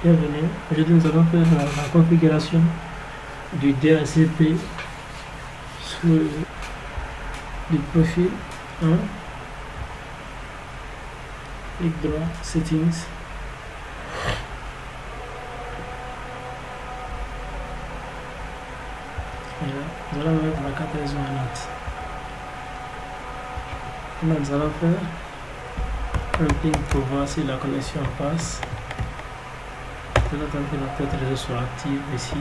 Bienvenue. Aujourd'hui, nous allons faire la configuration du DHCP sur le profil 1. Clic droit, Settings. Et là, nous allons mettre la carte réseau en net. Là, nous allons faire un ping pour voir si la connexion passe. Nous attendons que la carte réseau soit active ici.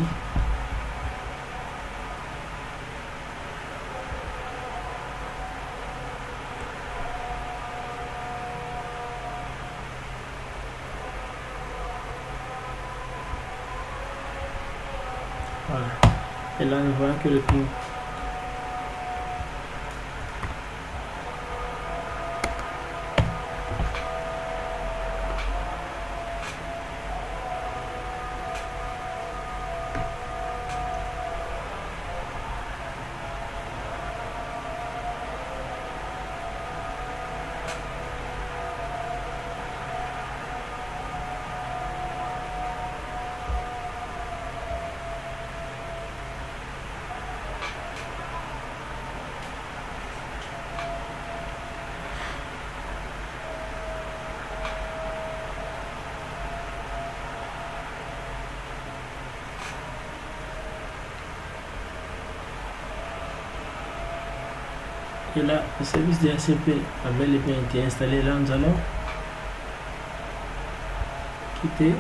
Voilà. Et là, nous voyons que le ping. Et là, le service DHCP a bel et bien été installé. Là, nous allons quitter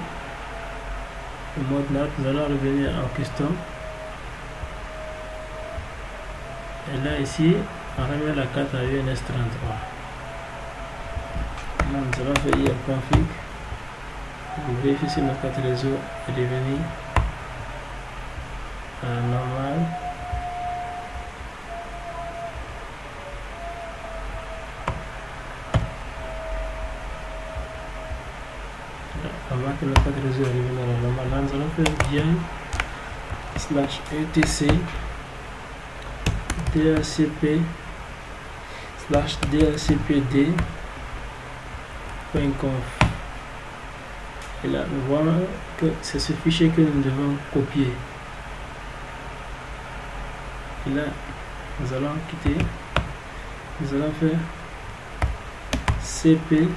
le mode NAT. Nous allons revenir en custom. Et là, ici, on remet la carte à UNS33. Là, nous allons faire IR-config. Vous vérifiez si notre carte réseau est devenue normale. Avant que notre carte réseau arrive dans la normale, là, nous allons faire bien /etc DHCP /DHCPD.conf. Et là, nous voyons que c'est ce fichier que nous devons copier. Et là, nous allons quitter. Nous allons faire cp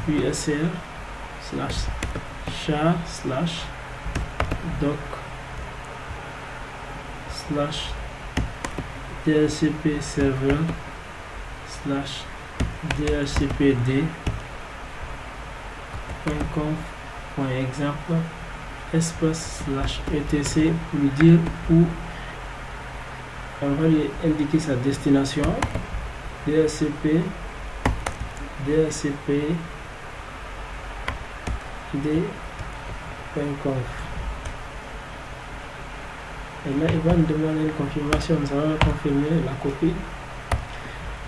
/usr /char /doc /dhcp server /dhcpd.conf.exemple espace /etc pour lui dire où on va lui indiquer sa destination. DHCP d.conf. Et là, il va nous demander une confirmation. Nous allons confirmer la copie.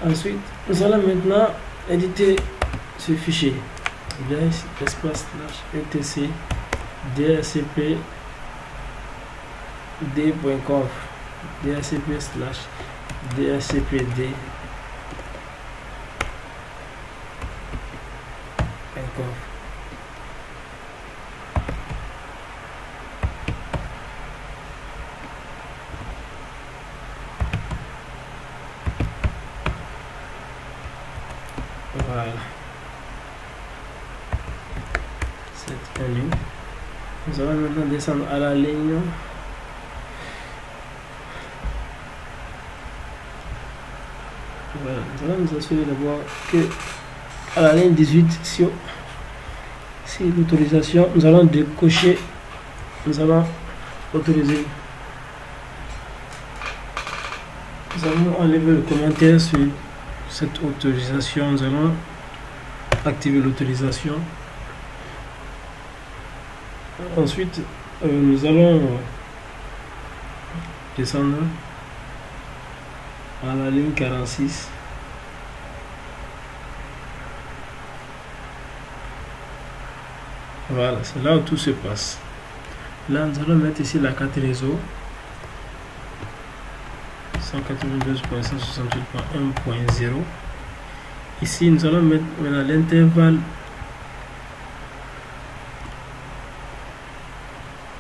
Ensuite, nous allons maintenant éditer ce fichier. Espace /etc dhcp d.conf dhcp /dhcpd. Voilà, c'est menu. Nous allons maintenant descendre à la ligne. Voilà, nous allons nous assurer d'abord que à la ligne 18, si l'autorisation, nous allons décocher, nous allons autoriser. Nous allons enlever le commentaire sur cette autorisation. Nous allons activer l'autorisation. Ensuite, nous allons descendre à la ligne 46. Voilà, c'est là où tout se passe. Là, nous allons mettre ici la carte réseau 192.168.1.0. Ici, nous allons mettre maintenant l'intervalle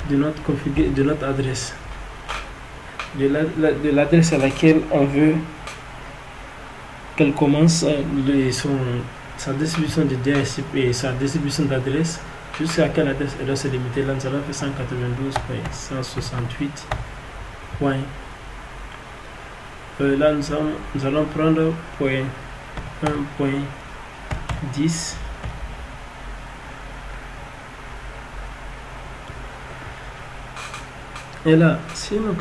de notre adresse, de l'adresse à laquelle on veut qu'elle commence sa distribution de DHCP et sa distribution d'adresse. Jusqu'à quelle adresse elle doit se limiter. Là, nous allons faire 192.168. Là, nous allons prendre point 1.10. Et là, si nous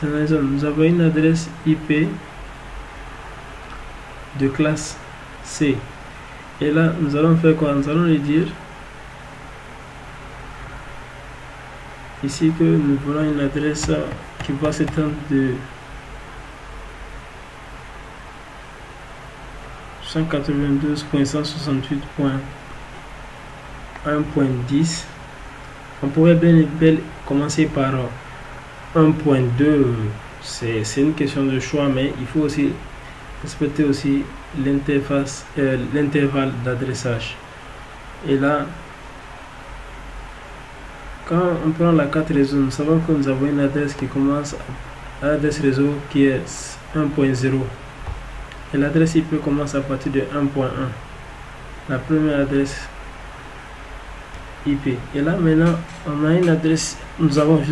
analysons, nous avons une adresse IP de classe C. Et là, nous allons faire quoi? Nous allons lui dire ici que nous voulons une adresse qui va s'étendre de 192.168.1.10. On pourrait bien commencer par 1.2. C'est une question de choix, mais il faut aussi respecter aussi l'intervalle d'adressage. Et là, quand on prend la carte réseau, nous savons que nous avons une adresse qui commence à l'adresse réseau qui est 1.0 et l'adresse IP commence à partir de 1.1, la première adresse IP. Et là maintenant on a une adresse, nous avons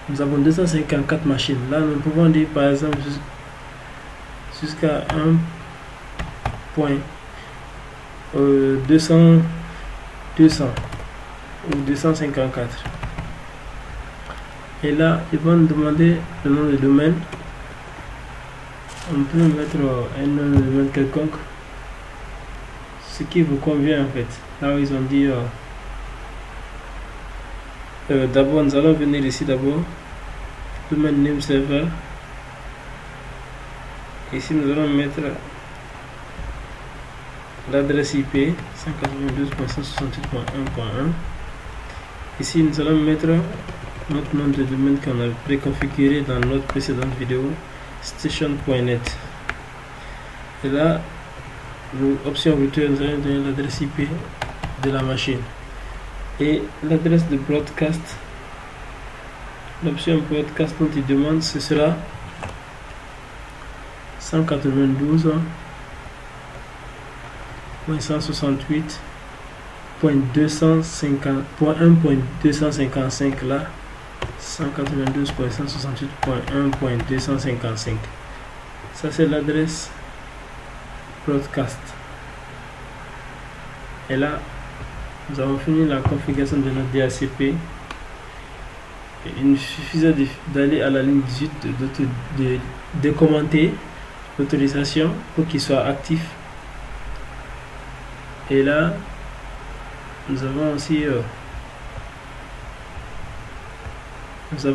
254 machines. Là nous pouvons dire par exemple jusqu'à 1.200 ou 254. Et là ils vont nous demander le nom de domaine. On peut mettre un nom de domaine quelconque, ce qui vous convient en fait. Là où ils ont dit d'abord nous allons venir ici d'abord domaine name server. Ici nous allons mettre l'adresse IP 192.168.1.1. Ici nous allons mettre notre nom de domaine qu'on a préconfiguré dans notre précédente vidéo, station.net. Et là, l'option routeur, nous allons donner l'adresse IP de la machine et l'adresse de broadcast. L'option broadcast dont il demande, ce sera 192.168.255 là, 192.168.1.255. Ça c'est l'adresse broadcast. Et là nous avons fini la configuration de notre DHCP. Il nous suffisait d'aller à la ligne 18 de commenter l'autorisation pour qu'il soit actif. Et là nous avons aussi nous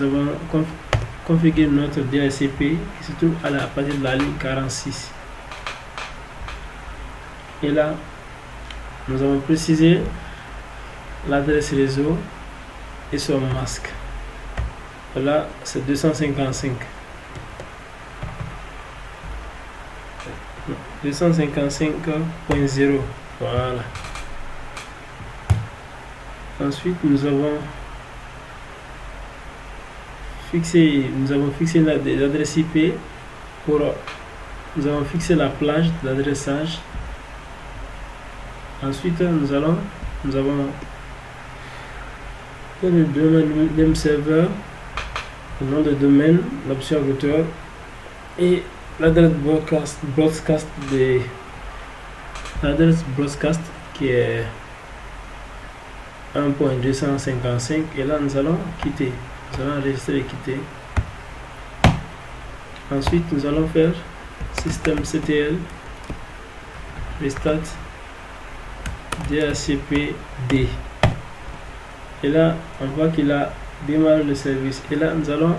avons configuré notre DHCP qui se trouve à partir de la ligne 46. Et là nous avons précisé l'adresse réseau et son masque. Là c'est 255. 255.0. Voilà. Ensuite nous avons fixé l'adresse IP nous avons fixé la plage d'adressage. Ensuite nous avons le domaine name server, le nom de domaine, l'option routeur et l'adresse broadcast qui est 1.255. et là nous allons quitter, nous allons enregistrer et quitter. Ensuite nous allons faire systemctl restart DHCP-D. Et là on voit qu'il a démarré le service. Et là nous allons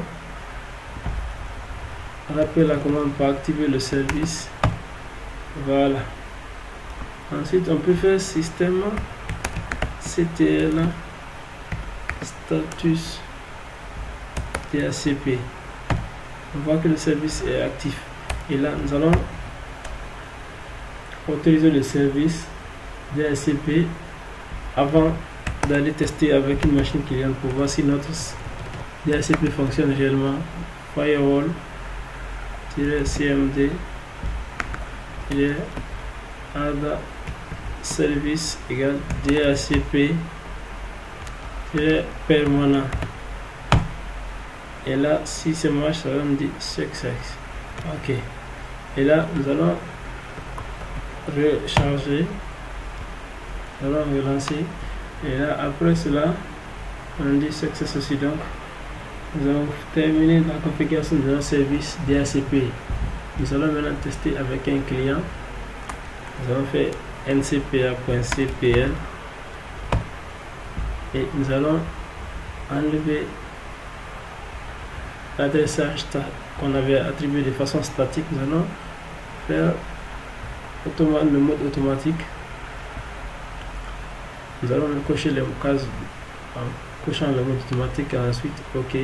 rappeler la commande pour activer le service. Voilà. Ensuite on peut faire systemctl status DHCP. On voit que le service est actif. Et là nous allons autoriser le service DHCP avant d'aller tester avec une machine cliente pour voir si notre DHCP fonctionne réellement. Firewall-cmd add service égale DHCP permanent. Et là, si ça marche, ça va me dire success. Ok. Et là, nous allons recharger. Nous allons relancer. Et là, après cela, on dit success aussi. Donc, nous allons terminer la configuration de notre service DHCP. Nous allons maintenant tester avec un client. Nous allons faire ncpa.cpl et nous allons enlever l'adressage qu'on avait attribué de façon statique. Nous allons faire le mode automatique. Nous allons cocher les cases en cochant le mode automatique et ensuite OK.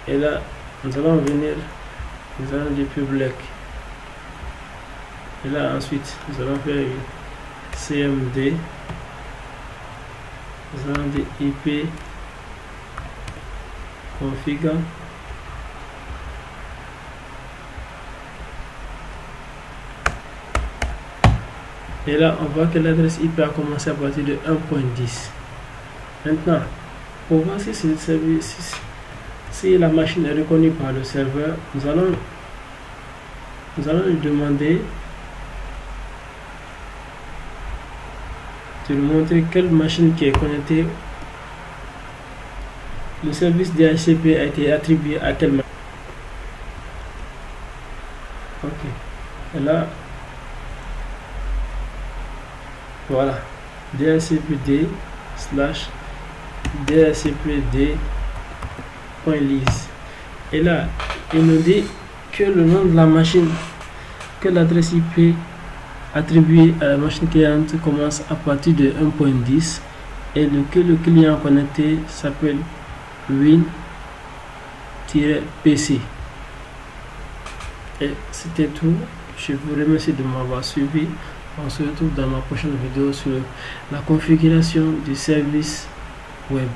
Et là, nous allons venir, nous allons dire public. Et là, ensuite, nous allons faire CMD. Nous allons dire IP config. Et là, on voit que l'adresse IP a commencé à partir de 1.10. Maintenant, pour voir si c'est le service, si la machine est reconnue par le serveur, nous allons lui demander de nous montrer quelle machine qui est connectée. Le service DHCP a été attribué à quelle machine. Ok. Et là, voilà, DHCPD / DHCPD.list. Et là, il nous dit que le nom de la machine, que l'adresse IP attribuée à la machine cliente commence à partir de 1.10 et que le client connecté s'appelle win-pc. Et c'était tout. Je vous remercie de m'avoir suivi. On se retrouve dans ma prochaine vidéo sur la configuration du service web.